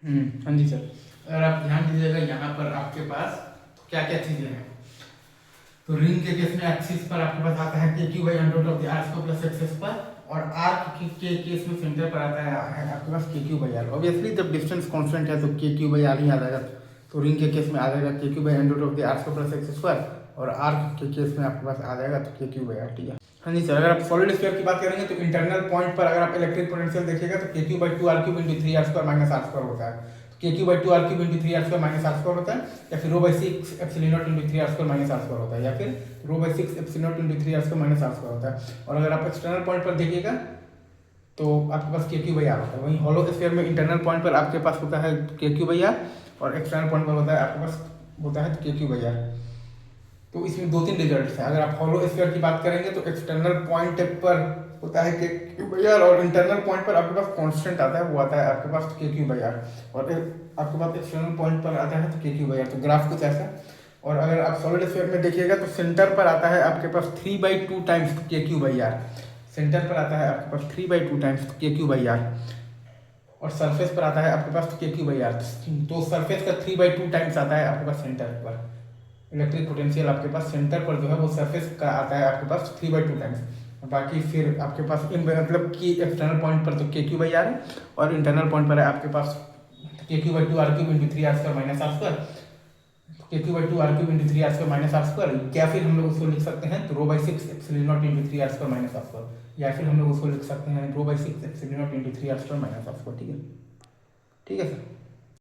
हाँ जी सर। अगर आप ध्यान दीजिएगा यहाँ पर आपके पास क्या क्या चीज़ें हैं। तो रिंग के केस में एक्सिस पर आपके पास आता है के Q by under root of the r square plus x's पर, और आर्क के केस में सेंटर पर आता है आपके पास के क्यू बाई आर। ऑब्वियसली जब डिस्टेंस कांस्टेंट है तो के क्यू बाई आर ही आ जाएगा। तो रिंग के केस में आ जाएगा k Q by under root of the r square plus x's पर, और आर्क के केस में आपके पास आ जाएगा तो के क्यू बाई आर। ठीक है। हाँ जी सर। अगर आप सॉलिड स्फीयर की बात करेंगे तो इंटरनल पॉइंट पर अगर आप इलेक्ट्रिक पोटेंशियल देखिएगा तो के Q by two R cube into three R square minus R square होता है। के Q by two R cube into three R square minus R square होता है, या फिर rho by six epsilon naught into three R square minus R square होता है, या फिर rho by six epsilon naught into three R square minus R square होता है। और अगर आप एक्सटर्नल पॉइंट पर देखिएगा तो आपके पास के क्यू बाई आर होता है। वहीं हॉलो स्फीयर में इंटरनल पॉइंट पर आपके पास होता है के क्यू बाई आर, और एक्सटर्नल पॉइंट पर होता है आपके पास होता है के क्यू बाई आर। तो इसमें दो तीन रिजल्ट्स हैं। अगर आप हॉलो स्फीयर की बात करेंगे तो एक्सटर्नल पॉइंट पर होता है के क्यू बाई आर, और इंटरनल पॉइंट पर आपके पास कांस्टेंट आता है, वो आता है आपके पास के क्यू बाई आर, और आपके पास एक्सटर्नल पॉइंट पर आता है तो के क्यू बाई आर। तो ग्राफ कुछ ऐसा। और अगर आप सॉलिड स्फीयर में देखिएगा तो सेंटर पर आता है आपके पास 3/2 टाइम्स के क्यू बाई आर। सेंटर पर आता है आपके पास 3/2 टाइम्स के क्यू बाई आर, और सरफेस पर आता है आपके पास के क्यू बाई आर। तो सरफेस का 3/2 टाइम्स आता है आपके पास सेंटर पर। इलेक्ट्रिक पोटेंशियल आपके पास सेंटर पर जो है वो सरफेस का आता है आपके पास 3/2 टाइम्स। बाकी फिर आपके पास इन मतलब कि एक्सटर्नल पॉइंट पर तो के क्यू बाई आर है, और इंटरनल पॉइंट पर है आपके पास के Q by two R cube into three R square minus R square, K Q by two R cube into three R square minus R square, या फिर हम लोग उसको लिख सकते हैं तो rho by six epsilon naught into three R square minus R square, या फिर हम लोग उसको लिख सकते हैं rho by six epsilon naught into three R square minus R square. ठीक है। ठीक है सर।